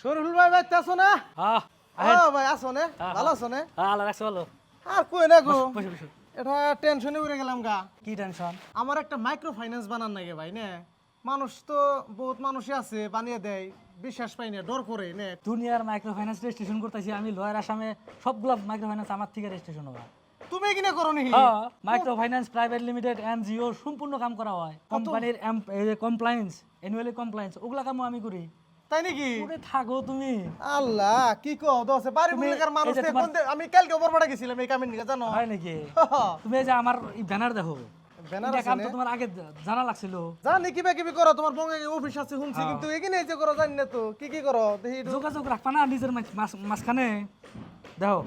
শরীফুল ভাই বাইতে আছো না? হ্যাঁ ও ভাই আছো না? ভালো আছো না? আল্লাহ রাখছে ভালো। আর কই না গো, বসে বসে। এটা টেনশনে উড়ে গেলাম গা। কি টেনশন? আমার একটা মাইক্রো ফাইন্যান্স বানান নাকি ভাই নে। মানুষ তো বহুত মানুষই আছে বানিয়ে দেয়, বিশ্বাস পাই না, ডর করে নে। দুনিয়ার মাইক্রো ফাইন্যান্স রেজিস্ট্রেশন করতেছি আমি লয়ার আসামে, সবগুলো মাইক্রো ফাইন্যান্স আমার থেকে রেজিস্ট্রেশন হবে। তুমি কিনা করো নি? হ্যাঁ, micro finance private limited NGO সম্পূর্ণ কাম করা হয়। কোম্পানির কমপ্লায়েন্স, অ্যানুয়ালি কমপ্লায়েন্স ওগুলা কামও আমি করি। তাই নাকি? ওরে থাকো তুমি। আল্লাহ কি কও দোছে বাড়ি তুমি বুলেকার মানুষ এই যে তে তোমার- কোন আমি কালকে বরবাড়া গেছিলাম এই কামের নিয়ে জানো? হয় নাকি? তুমি এই যে আমার ব্যানার দেখো, ব্যানার এটা আছে কাম না? তো তোমার আগে জানা লাগছিল। জানি কিবা কিবি করো, তোমার বঙ্গে অফিস আছে শুনছি, কিন্তু এখানে এই যে করো জানি না তো কি কি করো দেখি একটু। যোগাযোগ রাখবা না নিজের মাঝখানে। দেখো,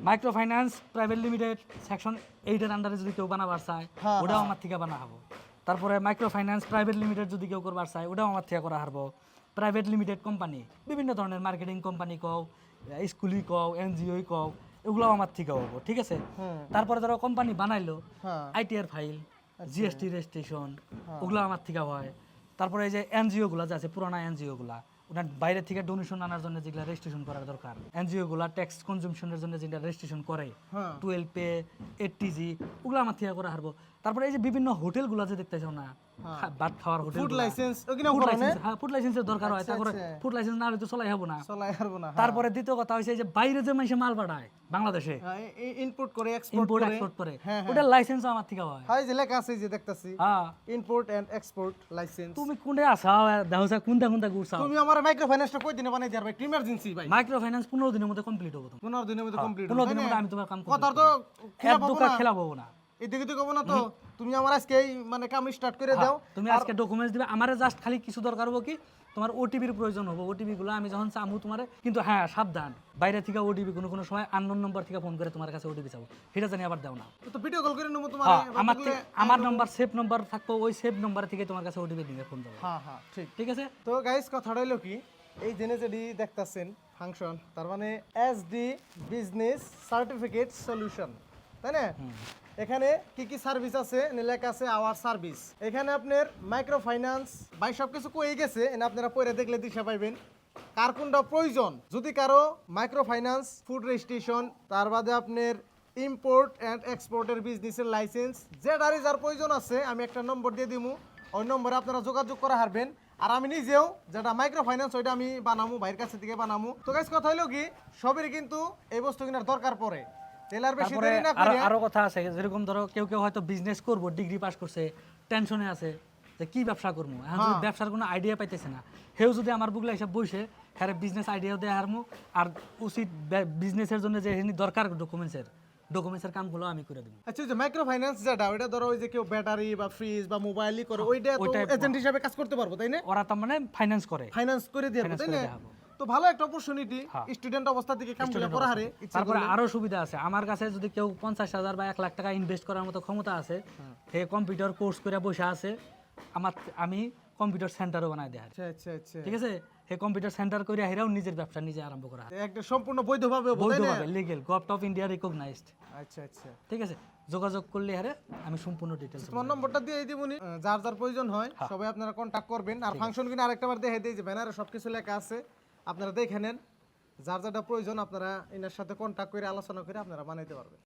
micro finance private limited section 8 এর আন্ডারে যদি কেউ বানাবার চায় হ্যাঁ, ওটাও আমার থেকে বানা হবো। তারপরে মাইক্রো ফাইন্যান্স প্রাইভেট লিমিটেড যদি কেউ করবার চায় ওটাও আমার থেকে করা হারবো। প্রাইভেট লিমিটেড কোম্পানি, বিভিন্ন ধরনের মার্কেটিং কোম্পানি কও, স্কুলই কও, এনজিওই কও, এগুলোও আমার থেকে হবো, ঠিক আছে? তারপরে ধরো কোম্পানি বানাইলো, হ্যাঁ আইটিআর ফাইল, জিএসটি রেজিস্ট্রেশন, ওগুলো আমার থেকে হয়। তারপরে এই যে এনজিও গুলা যে আছে, পুরানা এনজিও গুলা, ওনার বাইরে থেকে ডোনেশন আনার জন্য যেগুলো রেজিস্ট্রেশন করার দরকার, এনজিও গুলা ট্যাক্স কনজাম্পশনের জন্য যেটা রেজিস্ট্রেশন করে, হ্যাঁ 12 পে, 8TG, ওগুলো আমার থেকে করা হারবো। তারপরে এই যে বিভিন্ন হোটেল গুলা যে দেখতেছো না, ভাত খাওয়ার হোটেল, ফুড লাইসেন্স ওখানে ফুড করো না? লাইসেন্স, হ্যাঁ ফুড লাইসেন্সের দরকার হয়। আচ্ছা, তারপরে আচ্ছা। ফুড লাইসেন্স না হলে তো চলাই হবো না। চলাই পারবো না। তারপরে দ্বিতীয় কথা হচ্ছে যে বাইরে যে মানুষে মাল পাঠায় বাংলাদেশে, ইনপুট করে এক্সপোর্ট ইম্পোর্ট করে। এক্সপোর্ট করে, হ্যাঁ, ওটার লাইসেন্স আমার থেকে হয়। হয় যে লেখা আছে এই যে দেখতাছি হ্যাঁ, ইনপুট এন্ড এক্সপোর্ট লাইসেন্স। তুমি কোনটা আসাও দেখো স্যার, কোনটা কোনটা ঘুরছাও। তুমি আমার মাইক্রো ফাইন্যান্সটা কই দিনে বানাই দিয়ার ভাই, ইমার্জেন্সি ভাই। মাইক্রো ফাইন্যান্স 15 দিনের মধ্যে কমপ্লিট হবে তোমার। 15 দিনের মধ্যে কমপ্লিট 15 দিনের মধ্যে আমি তোমার কাম করব। কথা তো খেলা এক পাবো দোকান না, খেলা পাবো না। এদিকে তো কব না তো। তুমি আমার আজকে এই মানে কাম স্টার্ট করে দাও। তুমি আজকে ডকুমেন্টস দিবে, আমারে জাস্ট খালি কিছু দরকার হবে কি, তোমার ওটিপির প্রয়োজন হবে। ওটিপি গুলো আমি যখন চামু তোমারে, কিন্তু হ্যাঁ সাবধান, বাইরে থেকে ওটিপি কোনো কোনো সময় আননোন নাম্বার থেকে ফোন করে তোমার কাছে ওটিপি চাবো, সেটা জানি আবার দাও না। তো ভিডিও কল করে নেবো তোমার। হ্যাঁ, আমার নাম্বার সেভ নাম্বার থাকবো, ওই সেভ নাম্বার থেকে তোমার কাছে ওটিপি দিয়ে ফোন দেবো, হ্যাঁ হ্যাঁ ঠিক। ঠিক আছে? তো গাইস কথাটা হলো কি, এই জেনে যেটি দেখতাছেন ফাংশন, তার মানে এসডি বিজনেস সার্টিফিকেট সলিউশন, তাই না? এখানে কি কি সার্ভিস আছে লেখা আছে আওয়ার সার্ভিস। এখানে আপনার মাইক্রো ফাইন্যান্স ভাই সবকিছু কই গেছে, এনে আপনারা পড়ে দেখলে দিশা পাইবেন কার কোনটা প্রয়োজন। যদি কারো মাইক্রো ফাইন্যান্স, ফুড রেজিস্ট্রেশন, তার বাদে আপনার ইম্পোর্ট অ্যান্ড এক্সপোর্টের বিজনেসের লাইসেন্স, যেটারই যার প্রয়োজন আছে আমি একটা নম্বর দিয়ে দিমু, ওই নম্বরে আপনারা যোগাযোগ করা হারবেন। আর আমি নিজেও যেটা মাইক্রো ফাইন্যান্স ওইটা আমি বানামু, ভাইয়ের কাছে থেকে বানামু। তো গাইস কথা হলো কি, সবেরই কিন্তু এই বস্তু কেনার দরকার পড়ে। তেলার বেশি তারপরে দেরি না আরো করে আরো কথা আছে, যেরকম ধরো কেউ কেউ হয়তো বিজনেস করবো, ডিগ্রি পাস করছে, টেনশনে আছে যে কি ব্যবসা করবো, এখন যদি ব্যবসার কোনো আইডিয়া পাইতেছে না, হেও যদি আমার বুকলা হিসাব বসে হ্যাঁ বিজনেস আইডিয়া দেয় হারমু, আর উচিত বিজনেসের জন্য যে দরকার ডকুমেন্টসের কামগুলো আমি করে দেবো। আচ্ছা, যে মাইক্রো ফাইন্যান্স যেটা ওইটা ধরো ওই যে কেউ ব্যাটারি বা ফ্রিজ বা মোবাইলই করে, ওইটা তো ওইটাই- এজেন্ট হিসেবে কাজ করতে পারবো, তাই না? ওরা তার মানে ফাইন্যান্স করে। ফাইন্যান্স করে দিয়ে Finance তাই করে না? দেয়া হবে। তো ভালো একটা অপরচুনিটি, স্টুডেন্ট অবস্থা থেকে কামগুলো করা হারে ইচ্ছা তারপরে করলে। আরো সুবিধা আছে, আমার কাছে যদি কেউ 50,000 বা 1 লাখ টাকা ইনভেস্ট করার মতো ক্ষমতা আছে, হে কম্পিউটার কোর্স করে বসে আছে, আমি কম্পিউটার সেন্টারও বানাই দেয়, আচ্ছা আচ্ছা আচ্ছা, ঠিক আছে? হে কম্পিউটার সেন্টার করে হেরাও নিজের ব্যবসা নিজে আরম্ভ করা হয়, একটা সম্পূর্ণ বৈধভাবে হবো, তাই না? বৈধভাবে, legal, government of India recognised, আচ্ছা আচ্ছা। ঠিক আছে? যোগাযোগ করলে হারে আমি সম্পূর্ণ ডিটেইলস। তোমার নম্বরটা দিয়ে দিবনি, যার যার প্রয়োজন হয় সবাই আপনারা কন্টাক্ট করবেন। আর ফাংশন কিনা আরেকটা বার দেখে দিই যে ব্যানারে সবকিছু লেখা আছে, আপনারা দেখে নেন। যার যেটা প্রয়োজন আপনারা এনার সাথে কন্টাক্ট করে আলোচনা করে আপনারা বানাইতে পারবেন।